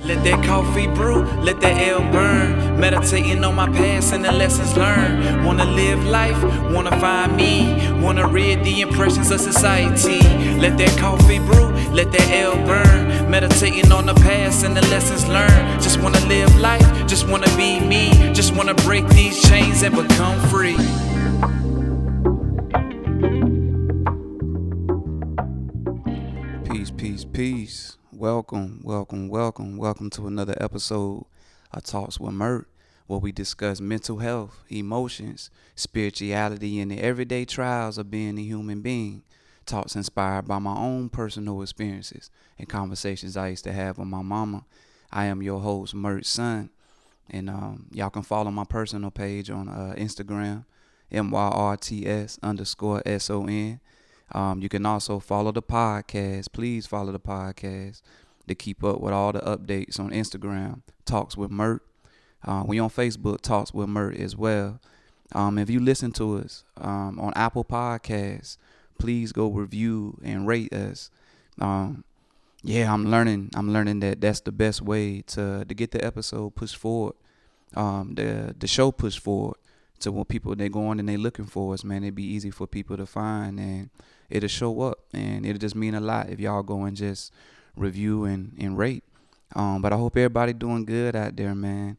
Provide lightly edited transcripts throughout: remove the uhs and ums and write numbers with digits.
Let that coffee brew, let that L burn. Meditating on my past and the lessons learned. Wanna live life, wanna find me. Wanna rid the impressions of society. Let that coffee brew, let that L burn. Meditating on the past and the lessons learned. Just wanna live life, just wanna be me. Just wanna break these chains and become free. Peace. Welcome to another episode of Talks with Myrts, where we discuss mental health, emotions, spirituality, and the everyday trials of being a human being. Talks inspired by my own personal experiences and conversations I used to have with my mama. I am your host, Myrts' son, and y'all can follow my personal page on Instagram, MYRTS_SON. You can also follow the podcast. Please follow the podcast to keep up with all the updates on Instagram, Talks with Myrts. We on Facebook, Talks with Myrts as well. If you listen to us on Apple Podcasts, please go review and rate us. I'm learning that that's the best way to get the episode pushed forward, the show pushed forward. So when people, they go on and they looking for us, man, it'd be easy for people to find, and it'll show up, and it'll just mean a lot if y'all go and just review and rate. But I hope everybody doing good out there, man.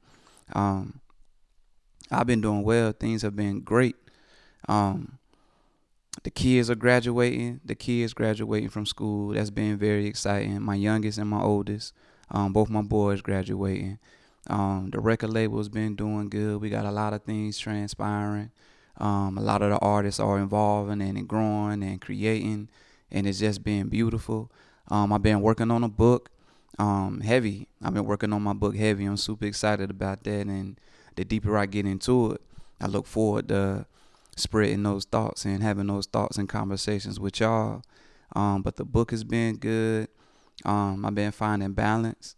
I've been doing well. Things have been great. The kids are graduating. The kids graduating from school. That's been very exciting. My youngest and my oldest, both my boys graduating. The record label's been doing good. We got a lot of things transpiring. A lot of the artists are involving and growing and creating, and it's just been beautiful. I've been working on a book, heavy. I've been working on my book heavy. I'm super excited about that, and the deeper I get into it, I look forward to spreading those thoughts and having those thoughts and conversations with y'all. But the book has been good. I've been finding balance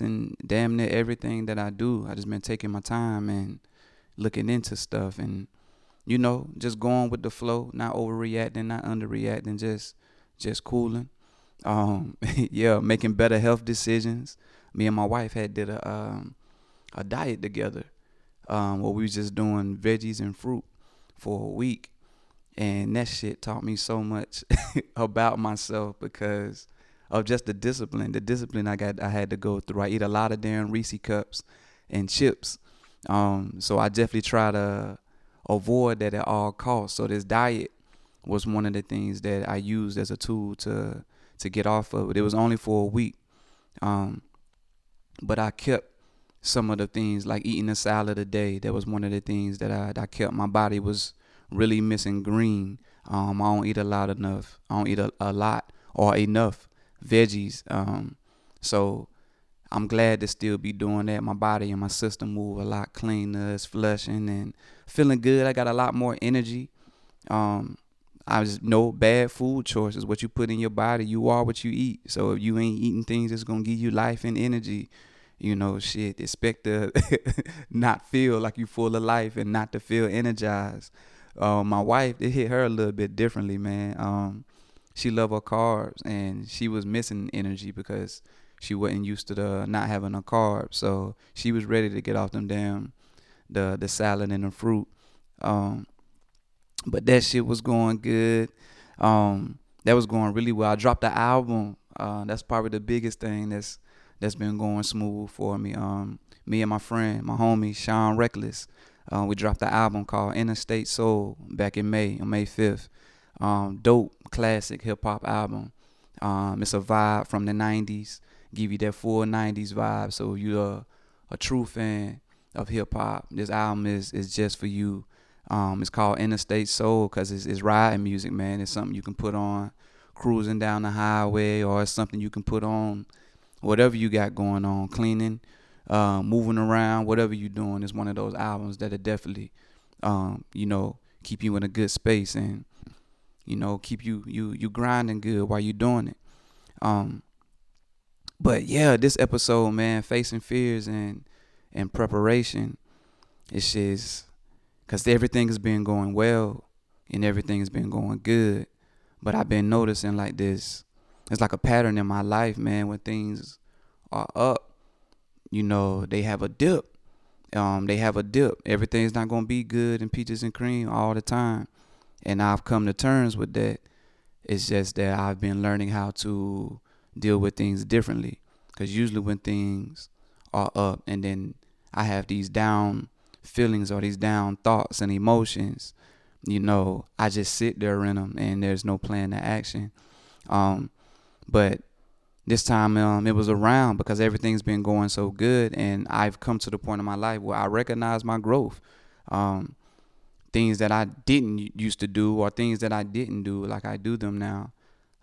in damn near everything that I do. I just been taking my time and looking into stuff, and just going with the flow, not overreacting, not underreacting, just cooling. Making better health decisions. Me and my wife did a diet together, where we was just doing veggies and fruit for a week, and that shit taught me so much about myself because of just the discipline I had to go through. I eat a lot of damn Reese cups and chips. So I definitely try to avoid that at all costs. So this diet was one of the things that I used as a tool to get off of it. It was only for a week. But I kept some of the things, like eating a salad a day. That was one of the things that I kept. My body was really missing green. I don't eat a lot or enough veggies. So I'm glad to still be doing that. My body and my system move a lot cleaner. It's flushing and feeling good. I got a lot more energy. I just know bad food choices. What you put in your body, you are what you eat. So if you ain't eating things that's gonna give you life and energy, expect to not feel like you full of life and not to feel energized. My wife, it hit her a little bit differently, man. She loved her carbs, and she was missing energy because she wasn't used to not having a carb. So she was ready to get off them the salad and the fruit. But that shit was going good. That was going really well. I dropped the album. That's probably the biggest thing that's been going smooth for me. Me and my friend, my homie Sean Reckless, we dropped the album called Interstate Soul back in May, on May 5th. Dope classic hip hop album. It's a vibe from the 90s, give you that full 90s vibe. So if you're a true fan of hip hop, this album is just for you. It's called Interstate Soul because it's riding music, man. It's something you can put on cruising down the highway, or it's something you can put on whatever you got going on, cleaning, moving around, whatever you're doing. It's one of those albums that'll definitely keep you in a good space and keep you grinding good while you're doing it. But yeah, this episode, man, facing fears and preparation, it's just because everything has been going well and everything has been going good. But I've been noticing like this, it's like a pattern in my life, man. When things are up, they have a dip. They have a dip. Everything's not gonna be good and peaches and cream all the time. And I've come to terms with that. It's just that I've been learning how to deal with things differently. Because usually when things are up and then I have these down feelings or these down thoughts and emotions, I just sit there in them and there's no plan to action. But this time it was around because everything's been going so good, and I've come to the point in my life where I recognize my growth. Things that I didn't used to do or things that I didn't do, like I do them now.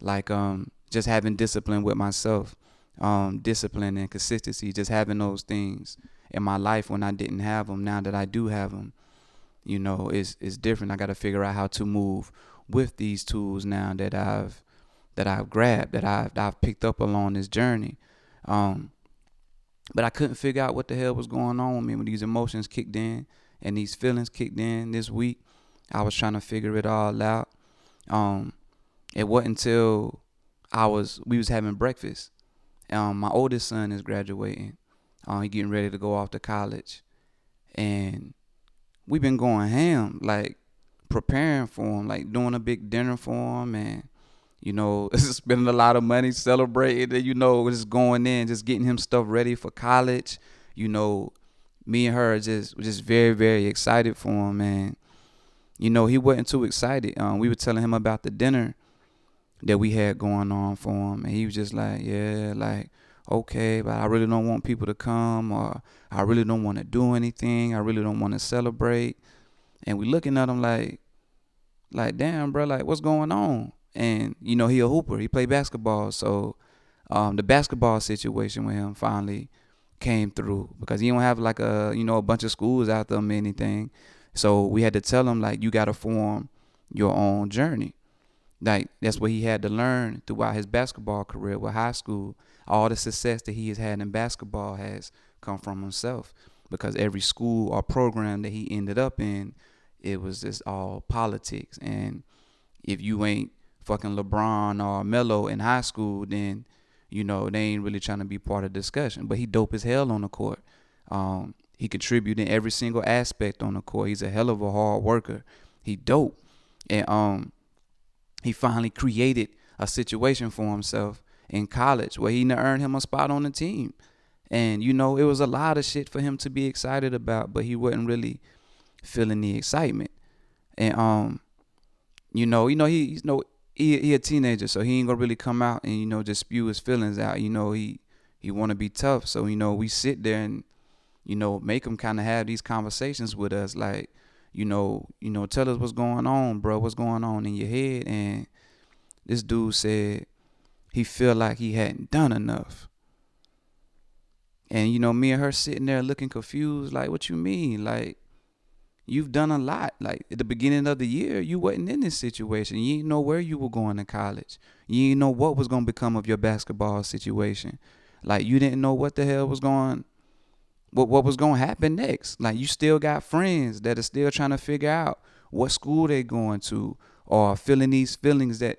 Like just having discipline with myself, discipline and consistency, just having those things in my life when I didn't have them. Now that I do have them, it's different. I got to figure out how to move with these tools now that I've grabbed, that I've picked up along this journey. But I couldn't figure out what the hell was going on with me when these emotions kicked in and these feelings kicked in this week. I was trying to figure it all out. It wasn't until we was having breakfast. My oldest son is graduating. He getting ready to go off to college, and we've been going ham, like preparing for him, like doing a big dinner for him, and spending a lot of money celebrating, and just going in, just getting him stuff ready for college. Me and her just very, very excited for him, and he wasn't too excited. We were telling him about the dinner that we had going on for him, and he was just like, yeah, like, okay, but I really don't want people to come, or I really don't want to do anything. I really don't want to celebrate. And we looking at him like, damn, bro, like, what's going on? And he a hooper. He play basketball, so the basketball situation with him finally came through because he don't have like a bunch of schools out there or anything. So we had to tell him, like, you got to form your own journey. Like, that's what he had to learn throughout his basketball career with high school. All the success that he has had in basketball has come from himself, because every school or program that he ended up in, it was just all politics. And if you ain't fucking LeBron or Melo in high school, then they ain't really trying to be part of the discussion. But he dope as hell on the court. He contributed in every single aspect on the court. He's a hell of a hard worker. He dope. And he finally created a situation for himself in college where he earned him a spot on the team. And it was a lot of shit for him to be excited about, but he wasn't really feeling the excitement. And he a teenager, so he ain't gonna really come out and just spew his feelings out. He want to be tough, so we sit there and make him kind of have these conversations with us, like tell us what's going on, bro, what's going on in your head. And this dude said he feel like he hadn't done enough. And me and her sitting there looking confused, like, what you mean? Like, you've done a lot. Like, at the beginning of the year, you wasn't in this situation. You didn't know where you were going to college. You didn't know what was going to become of your basketball situation. Like, you didn't know what the hell was what was going to happen next. Like, you still got friends that are still trying to figure out what school they going to, or feeling these feelings that,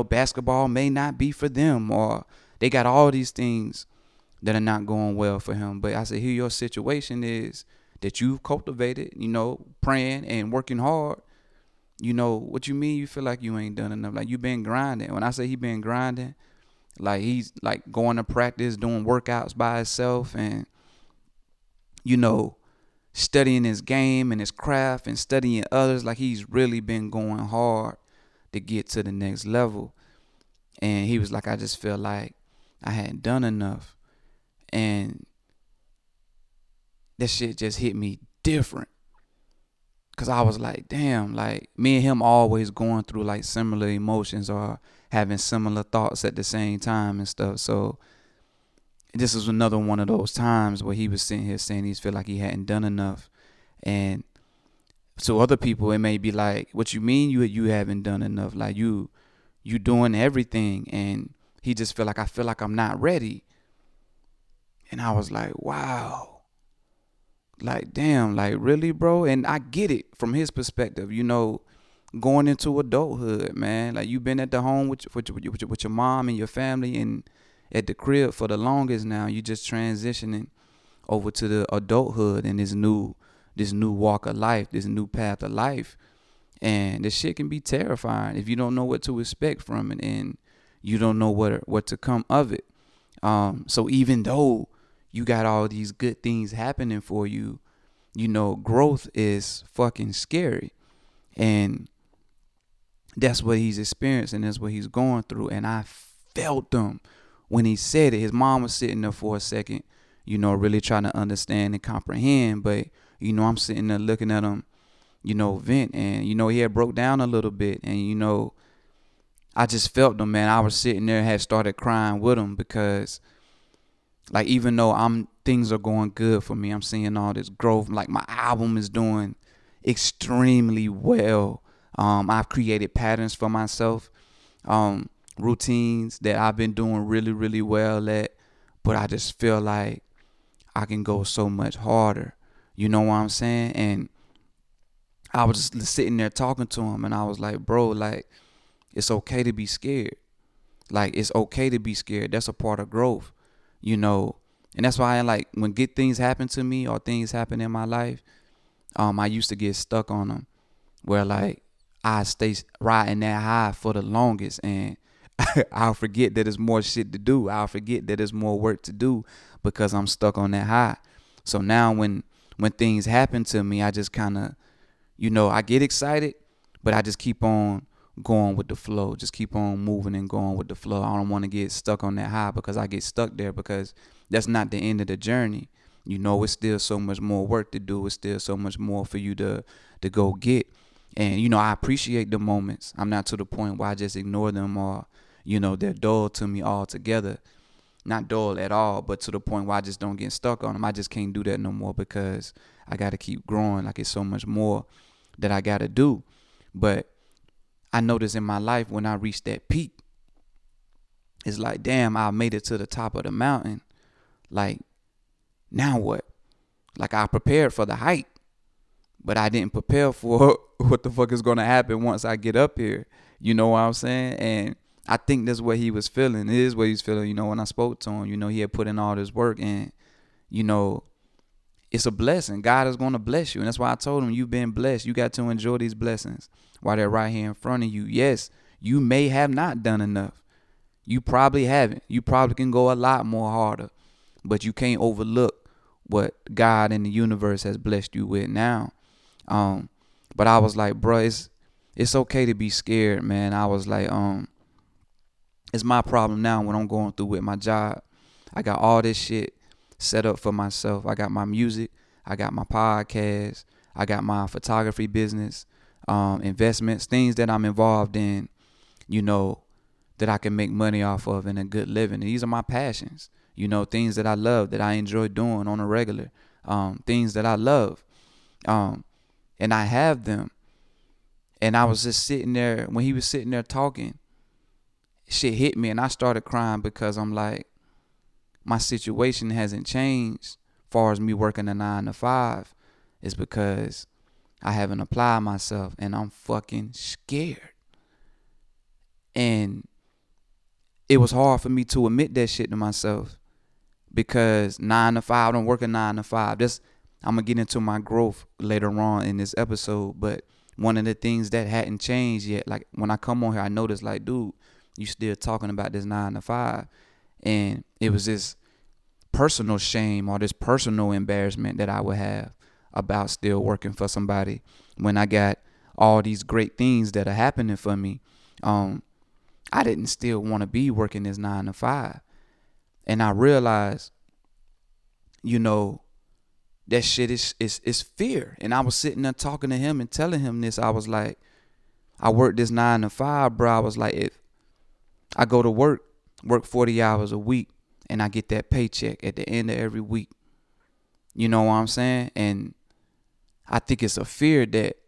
basketball may not be for them, or they got all these things that are not going well for him. But I said, here your situation is that you've cultivated, praying and working hard. What you mean you feel like you ain't done enough? Like, you been grinding. When I say he been grinding, like, he's like going to practice, doing workouts by himself, and studying his game and his craft and studying others. Like, he's really been going hard to get to the next level. And he was like, I just feel like I hadn't done enough. And that shit just hit me different. Cause I was like, damn, like, me and him always going through like similar emotions or having similar thoughts at the same time and stuff. So this was another one of those times where he was sitting here saying he feel like he hadn't done enough. And to other people, it may be like, what you mean you haven't done enough? Like, you doing everything. And he just I feel like I'm not ready. And I was like, wow. Like, damn, like, really, bro? And I get it from his perspective, going into adulthood, man. Like, you've been at the home with your mom and your family and at the crib for the longest now. You just transitioning over to the adulthood and this new walk of life, this new path of life. And this shit can be terrifying if you don't know what to expect from it and you don't know what to come of it. So even though you got all these good things happening for you, you know, growth is fucking scary. And that's what he's experiencing. That's what he's going through. And I felt him when he said it. His mom was sitting there for a second, you know, really trying to understand and comprehend. But, you know, I'm sitting there looking at him, you know, vent. And, you know, he had broke down a little bit. And, you know, I just felt him, man. I was sitting there, had started crying with him because, like, even though things are going good for me, I'm seeing all this growth. Like, my album is doing extremely well. I've created patterns for myself, routines that I've been doing really, really well at, but I just feel like I can go so much harder. You know what I'm saying? And I was just sitting there talking to him, and I was like, bro, like, it's okay to be scared. Like, it's okay to be scared. That's a part of growth, you know? And that's why like when good things happen to me or things happen in my life, I used to get stuck on them where like I stay riding that high for the longest, and I'll forget that there's more shit to do. I'll forget that there's more work to do because I'm stuck on that high. So now when things happen to me, I just kind of, you know, I get excited, but I just keep on going with the flow. Just keep on moving and going with the flow. I don't want to get stuck on that high because I get stuck there because that's not the end of the journey. You know, it's still so much more work to do. It's still so much more for you to go get. And, you know, I appreciate the moments. I'm not to the point where I just ignore them or, you know, they're dull to me altogether. Not dull at all, but to the point where I just don't get stuck on them. I just can't do that no more because I got to keep growing. Like, it's so much more that I got to do. But I noticed in my life when I reached that peak, it's like, damn, I made it to the top of the mountain. Like, now what? Like, I prepared for the height, but I didn't prepare for what the fuck is going to happen once I get up here. You know what I'm saying? And I think that's what he was feeling. It is what he's feeling. You know, when I spoke to him, you know, he had put in all this work, and, you know, it's a blessing. God is going to bless you. And that's why I told him, you've been blessed. You got to enjoy these blessings while they're right here in front of you. Yes, you may have not done enough. You probably haven't. You probably can go a lot more harder, but you can't overlook what God in the universe has blessed you with now. But I was like, bro, it's okay to be scared, man. I was like, it's my problem now when I'm going through with my job. I got all this shit set up for myself. I got my music. I got my podcast. I got my photography business, investments, things that I'm involved in, you know, that I can make money off of and a good living. And these are my passions, you know, things that I love, that I enjoy doing on a regular, things that I love. And I have them. And I was just sitting there, when he was sitting there talking, shit hit me and I started crying because I'm like, my situation hasn't changed as far as me working a 9 to 5. It's because I haven't applied myself and I'm fucking scared. And it was hard for me to admit that shit to myself because 9 to 5, I don't work a 9 to 5. I'm going to get into my growth later on in this episode, but one of the things that hadn't changed yet, like when I come on here, I noticed like, dude, you still talking about this 9 to 5. And it was this personal shame or this personal embarrassment that I would have about still working for somebody when I got all these great things that are happening for me. I didn't still want to be working this 9 to 5. And I realized, you know, that shit is fear. And I was sitting there talking to him and telling him this. I was like, I work this 9 to 5, bro. I was like, if I go to work 40 hours a week, and I get that paycheck at the end of every week. You know what I'm saying? And I think it's a fear that,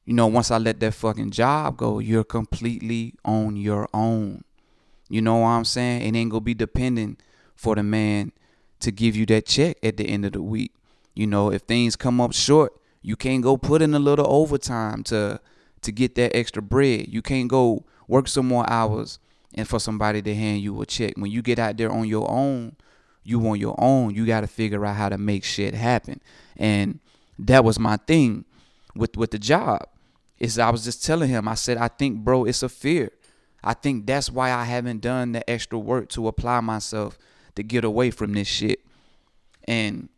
you know, once I let that fucking job go, you're completely on your own. You know what I'm saying? It ain't gonna be dependent for the man to give you that check at the end of the week. You know, if things come up short, you can't go put in a little overtime to get that extra bread. You can't go work some more hours and for somebody to hand you a check. When you get out there on your own, you on your own. You got to figure out how to make shit happen. And that was my thing with the job. Is I was just telling him, I said, I think, bro, it's a fear. I think that's why I haven't done the extra work to apply myself to get away from this shit. And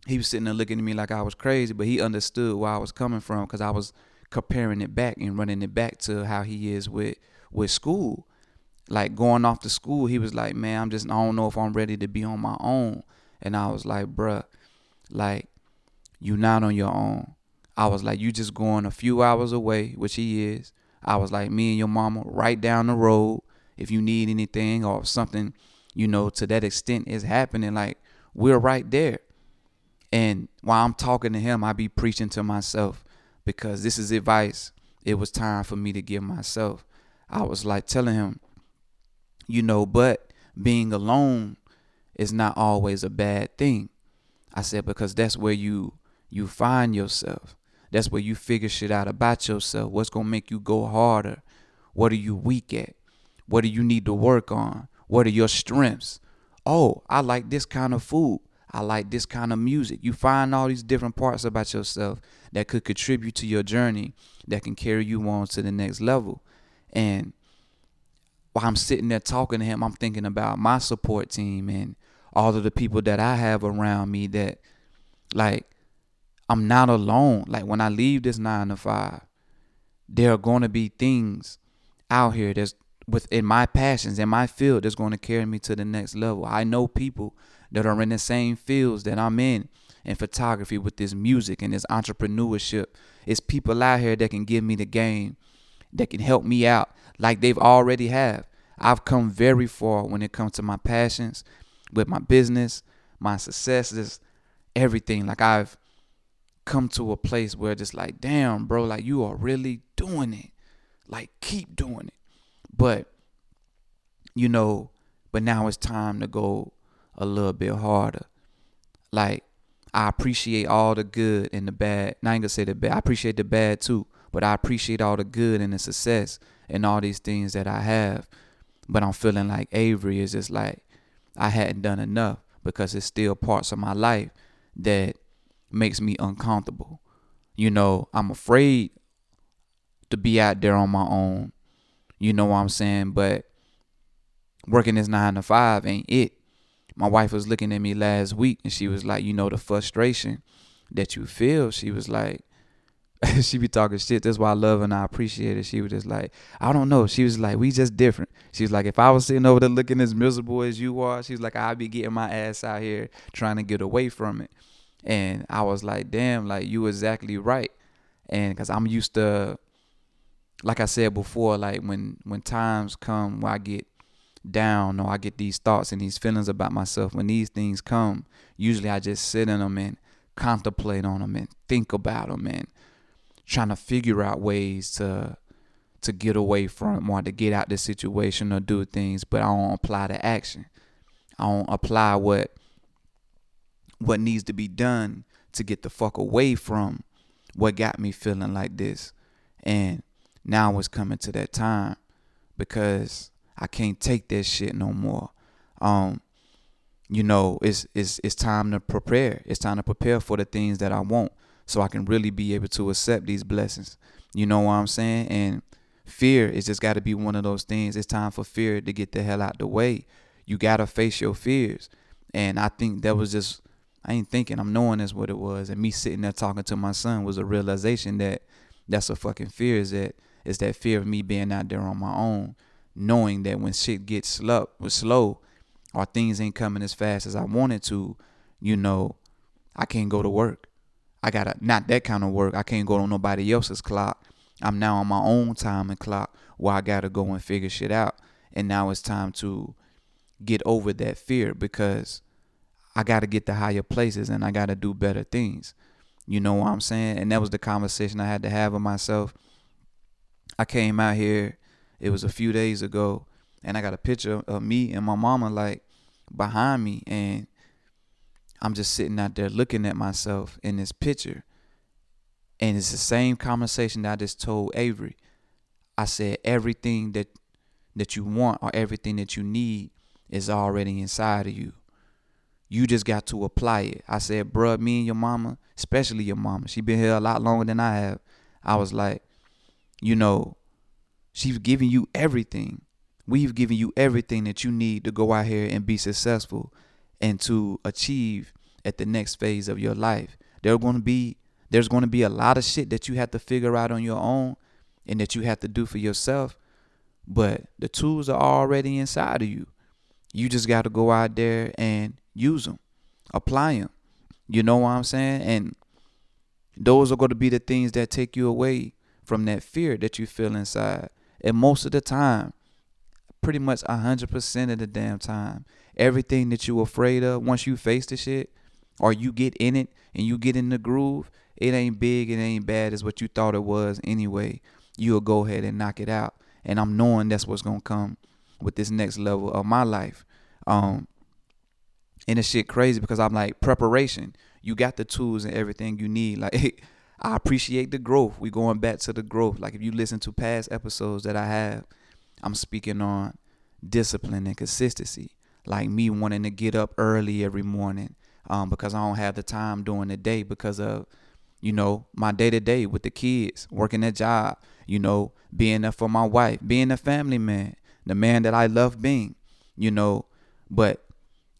he was sitting there looking at me like I was crazy, but he understood where I was coming from, because I was comparing it back and running it back to how he is with school. Like going off to school, he was like, man, I don't know if I'm ready to be on my own. And I was like, bruh, like, you not on your own. I was like, you just going a few hours away, which he is. I was like, me and your mama right down the road. If you need anything or if something, to that extent is happening, like, we're right there. And while I'm talking to him, I be preaching to myself, because this is advice it was time for me to give myself. I was like telling him, but being alone is not always a bad thing. I said, because that's where you find yourself. That's where you figure shit out about yourself. What's going to make you go harder? What are you weak at? What do you need to work on? What are your strengths? Oh, I like this kind of food. I like this kind of music. You find all these different parts about yourself that could contribute to your journey, that can carry you on to the next level. And while I'm sitting there talking to him, I'm thinking about my support team and all of the people that I have around me, that, like, I'm not alone. Like, when I leave this 9 to 5, there are going to be things out here that's within my passions, in my field, that's going to carry me to the next level. I know people that are in the same fields that I'm in photography, with this music and this entrepreneurship. It's people out here that can give me the game, that can help me out like they've already have. I've come very far when it comes to my passions, with my business, my successes, everything. Like, I've come to a place where just like, damn, bro, like, you are really doing it. Like, keep doing it. But, but now it's time to go a little bit harder. Like, I appreciate all the good and the bad. Not even gonna say the bad. I appreciate the bad too, but I appreciate all the good and the success and all these things that I have. But I'm feeling like Avery is just like, I hadn't done enough, because it's still parts of my life that makes me uncomfortable. I'm afraid to be out there on my own. You know what I'm saying? But working this 9 to 5 ain't it. My wife was looking at me last week, and she was like, the frustration that you feel. She was like, she be talking shit. That's why I love her and I appreciate it. She was just like, I don't know. She was like, we just different. She was like, if I was sitting over there looking as miserable as you are, she was like, I'd be getting my ass out here trying to get away from it. And I was like, damn, like, you exactly right. And because I'm used to, like I said before, like, when times come where I get down, or I get these thoughts and these feelings about myself, when these things come, usually I just sit in them and contemplate on them and think about them and trying to figure out ways to get away from, or to get out the situation or do things. But I don't apply the action. I don't apply what needs to be done to get the fuck away from what got me feeling like this. And now it's coming to that time, because I can't take that shit no more. It's time to prepare. It's time to prepare for the things that I want, so I can really be able to accept these blessings. You know what I'm saying? And fear is just got to be one of those things. It's time for fear to get the hell out the way. You got to face your fears. And I think that was just, I ain't thinking, I'm knowing that's what it was. And me sitting there talking to my son was a realization that that's a fucking fear. Is that fear of me being out there on my own, knowing that when shit gets slow, or things ain't coming as fast as I wanted to, I can't go to work. I gotta, not that kind of work. I can't go on nobody else's clock. I'm now on my own time and clock, where I gotta go and figure shit out. And now it's time to get over that fear, because I gotta get to higher places and I gotta do better things. You know what I'm saying? And that was the conversation I had to have with myself. I came out here, it was a few days ago, and I got a picture of me and my mama, like, behind me, and I'm just sitting out there looking at myself in this picture. And it's the same conversation that I just told Avery. I said, everything that you want, or everything that you need, is already inside of you. You just got to apply it. I said, bruh, me and your mama, especially your mama, she been here a lot longer than I have. I was like, you know, she's giving you everything. We've given you everything that you need to go out here and be successful and to achieve at the next phase of your life. There's going to be a lot of shit that you have to figure out on your own and that you have to do for yourself, but the tools are already inside of you. You just got to go out there and use them, apply them. You know what I'm saying? And those are going to be the things that take you away from that fear that you feel inside. And most of the time, pretty much 100% of the damn time, everything that you're afraid of, once you face the shit or you get in it and you get in the groove, it ain't big, it ain't bad as what you thought it was anyway. You'll go ahead and knock it out. And I'm knowing that's what's going to come with this next level of my life. And it's shit crazy because I'm like, preparation. You got the tools and everything you need. Like, I appreciate the growth. We going back to the growth. Like, if you listen to past episodes that I have, I'm speaking on discipline and consistency. Like me wanting to get up early every morning because I don't have the time during the day because of, my day-to-day with the kids, working a job, being there for my wife, being a family man, the man that I love being, but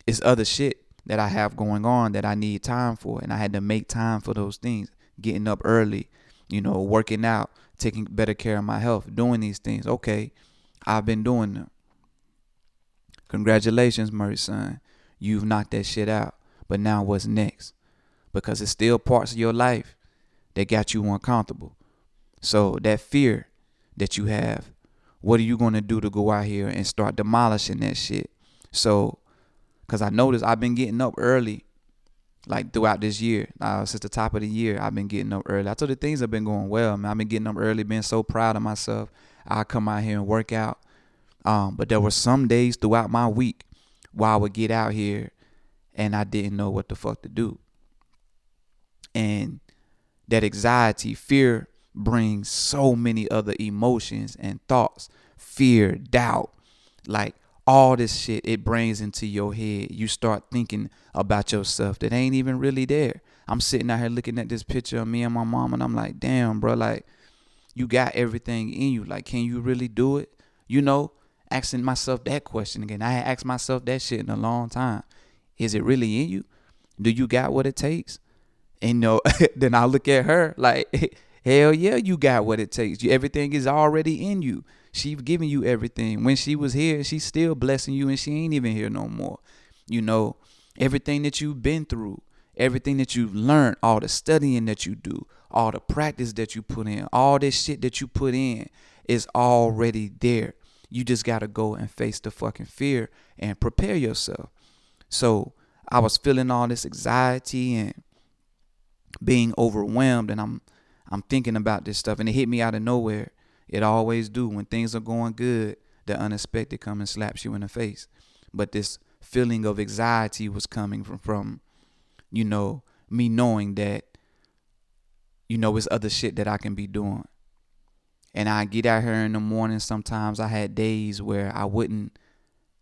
it's other shit that I have going on that I need time for. And I had to make time for those things, getting up early, working out, taking better care of my health, doing these things. Okay, I've been doing them. Congratulations, Myrts, son. You've knocked that shit out. But now what's next? Because it's still parts of your life that got you uncomfortable. So that fear that you have, what are you going to do to go out here and start demolishing that shit? So, because I noticed I've been getting up early, like throughout this year. Since the top of the year, I've been getting up early. I told you things have been going well, man. I've been getting up early, being so proud of myself. I come out here and work out. But there were some days throughout my week where I would get out here and I didn't know what the fuck to do. And that anxiety, fear brings so many other emotions and thoughts. Fear, doubt, like all this shit it brings into your head. You start thinking about yourself that ain't even really there. I'm sitting out here looking at this picture of me and my mom and I'm like, damn, bro, like you got everything in you. Like, can you really do it? Asking myself that question again. I had asked myself that shit in a long time. Is it really in you? Do you got what it takes? And then I look at her like, hell yeah, you got what it takes. Everything is already in you. She's giving you everything. When she was here, she's still blessing you and she ain't even here no more. Everything that you've been through, everything that you've learned, all the studying that you do, all the practice that you put in, all this shit that you put in is already there. You just got to go and face the fucking fear and prepare yourself. So I was feeling all this anxiety and being overwhelmed, and I'm thinking about this stuff, and it hit me out of nowhere. It always do. When things are going good, the unexpected come and slaps you in the face. But this feeling of anxiety was coming from me knowing that, it's other shit that I can be doing. And I get out here in the morning. Sometimes I had days where I wouldn't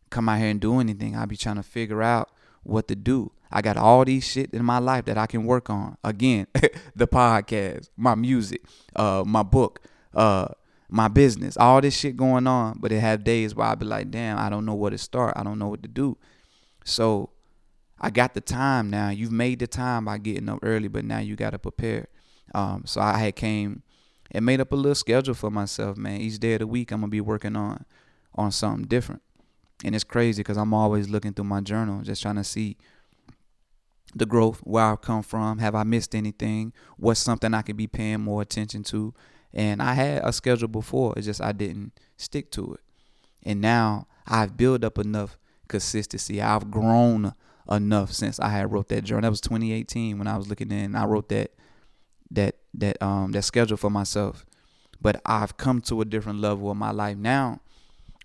come out here and do anything. I'd be trying to figure out what to do. I got all these shit in my life that I can work on. Again, the podcast, my music, my book, my business, all this shit going on. But it have days where I'd be like, damn, I don't know where to start. I don't know what to do. So I got the time now. You've made the time by getting up early, but now you got to prepare. So I had came and made up a little schedule for myself, man. Each day of the week, I'm going to be working on something different. And it's crazy because I'm always looking through my journal, just trying to see the growth, where I've come from. Have I missed anything? What's something I could be paying more attention to? And I had a schedule before. It's just I didn't stick to it. And now I've built up enough consistency. I've grown enough since I had wrote that journal. That was 2018 when I was looking in. I wrote that schedule for myself. But I've come to a different level of my life now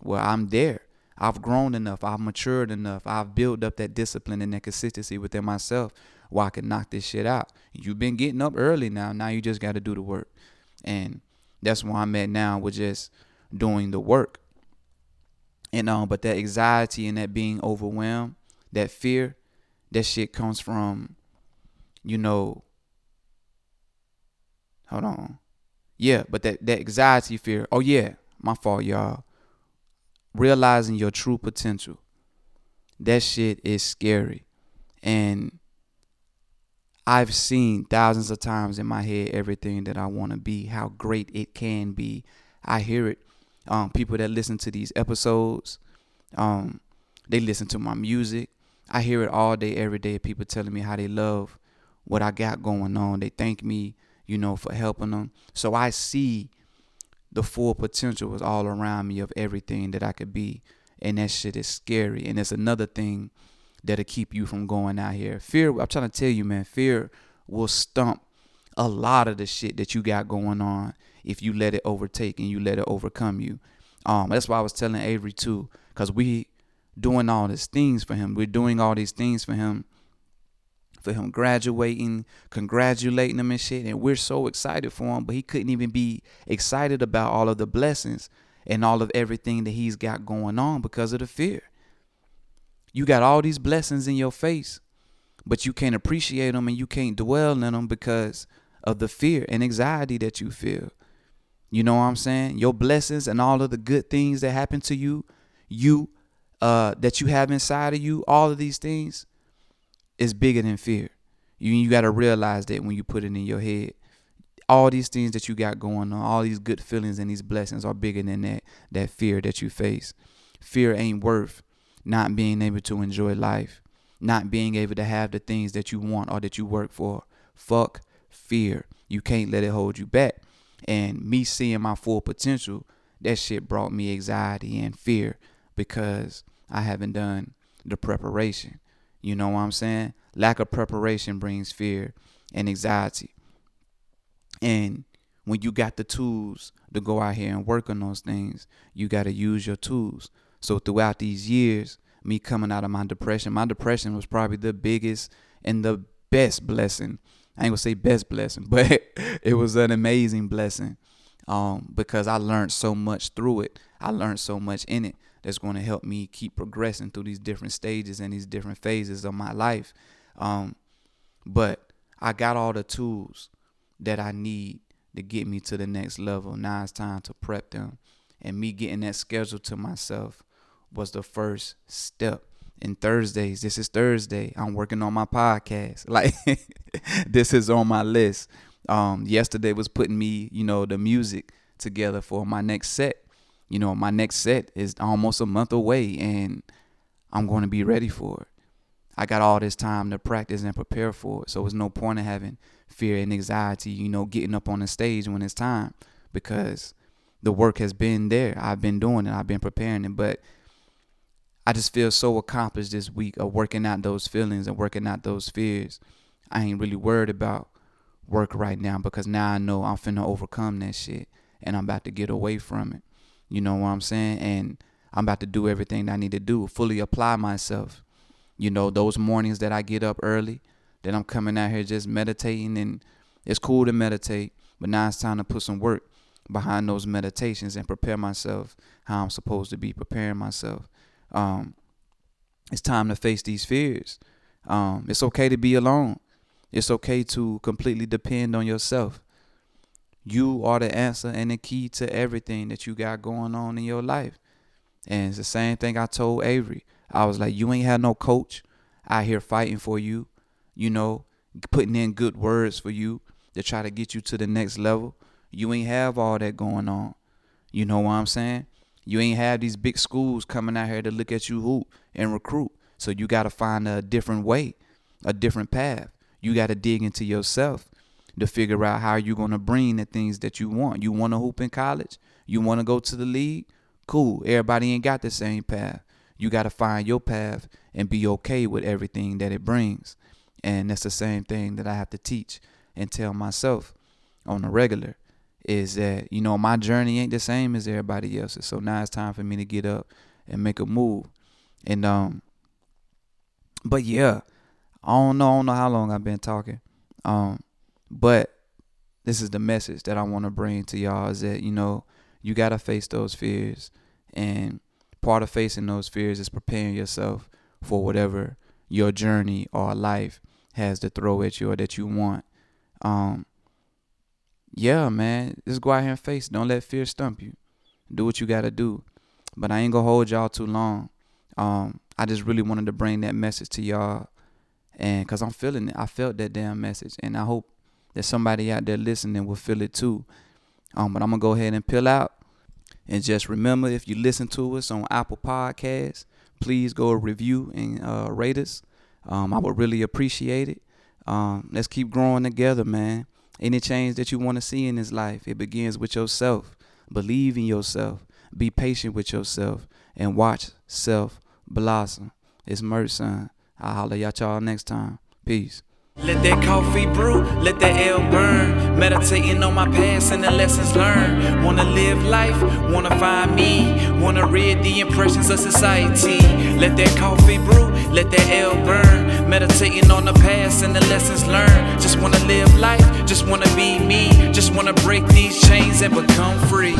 where I'm there. I've grown enough. I've matured enough. I've built up that discipline and that consistency within myself where I can knock this shit out. You've been getting up early now. Now you just got to do the work. And that's where I'm at now with just doing the work. And but that anxiety and that being overwhelmed, that fear, That shit comes from, you know, hold on. Yeah, but that anxiety, fear. Oh yeah, my fault, y'all. Realizing your true potential. That shit is scary. And I've seen thousands of times in my head everything that I want to be, how great it can be. I hear it. People that listen to these episodes, um, they listen to my music. I hear it all day, every day. People telling me how they love what I got going on. They thank me, for helping them. So I see the full potential is all around me of everything that I could be. And that shit is scary. And it's another thing that'll keep you from going out here. Fear, I'm trying to tell you, man, fear will stump a lot of the shit that you got going on if you let it overtake and you let it overcome you. That's why I was telling Avery too, because we doing all these things for him. We're doing all these things for him graduating, congratulating him and shit. And we're so excited for him, but he couldn't even be excited about all of the blessings and all of everything that he's got going on because of the fear. You got all these blessings in your face, but you can't appreciate them and you can't dwell in them because of the fear and anxiety that you feel. You know what I'm saying? Your blessings and all of the good things that happen to you, that you have inside of you, all of these things is bigger than fear. You got to realize that when you put it in your head. All these things that you got going on, all these good feelings and these blessings are bigger than that fear that you face. Fear ain't worth not being able to enjoy life, not being able to have the things that you want or that you work for. Fuck fear. You can't let it hold you back. And me seeing my full potential, that shit brought me anxiety and fear because I haven't done the preparation. You know what I'm saying? Lack of preparation brings fear and anxiety. And when you got the tools to go out here and work on those things, you got to use your tools. So throughout these years, me coming out of my depression was probably the biggest and the best blessing. I ain't gonna say best blessing, but it was an amazing blessing because I learned so much through it. I learned so much in it that's going to help me keep progressing through these different stages and these different phases of my life. But I got all the tools that I need to get me to the next level. Now it's time to prep them. And me getting that schedule to myself was the first step. And Thursdays, this is Thursday, I'm working on my podcast. Like, this is on my list. Yesterday was putting me, the music together for my next set. My next set is almost a month away, and I'm going to be ready for it. I got all this time to practice and prepare for it. So there's no point in having fear and anxiety, getting up on the stage when it's time, because the work has been there. I've been doing it. I've been preparing it. But I just feel so accomplished this week of working out those feelings and working out those fears. I ain't really worried about work right now because now I know I'm finna overcome that shit and I'm about to get away from it. You know what I'm saying? And I'm about to do everything that I need to do, fully apply myself. Those mornings that I get up early, that I'm coming out here just meditating, and it's cool to meditate, but now it's time to put some work behind those meditations and prepare myself how I'm supposed to be preparing myself. It's time to face these fears. It's okay to be alone. It's okay to completely depend on yourself. You are the answer and the key to everything that you got going on in your life. And it's the same thing I told Avery. I was like, you ain't had no coach out here fighting for you, putting in good words for you to try to get you to the next level. You ain't have all that going on. You know what I'm saying? You ain't have these big schools coming out here to look at you hoop and recruit. So you got to find a different way, a different path. You got to dig into yourself to figure out how you're going to bring the things that you want. You want to hoop in college? You want to go to the league? Cool. Everybody ain't got the same path. You got to find your path and be okay with everything that it brings. And that's the same thing that I have to teach and tell myself on a regular, is that, my journey ain't the same as everybody else's. So now it's time for me to get up and make a move. And, but yeah, I don't know how long I've been talking. But this is the message that I want to bring to y'all, is that, you got to face those fears. And part of facing those fears is preparing yourself for whatever your journey or life has to throw at you or that you want. Yeah, man, just go out here and face it. Don't let fear stump you. Do what you gotta do. But I ain't gonna hold y'all too long. I just really wanted to bring that message to y'all, and cause I'm feeling it. I felt that damn message, and I hope that somebody out there listening will feel it too. But I'm gonna go ahead and peel out, and just remember, if you listen to us on Apple Podcasts, please go review and rate us. I would really appreciate it. Let's keep growing together, man. Any change that you want to see in this life, it begins with yourself. Believe in yourself. Be patient with yourself, and watch self blossom. It's Myrts, son. I'll holler at y'all next time. Peace. Let that coffee brew, let that L burn. Meditating on my past and the lessons learned. Wanna live life, wanna find me. Wanna rid the impressions of society. Let that coffee brew, let that L burn. Meditating on the past and the lessons learned. Just wanna live life, just wanna be me. Just wanna break these chains and become free.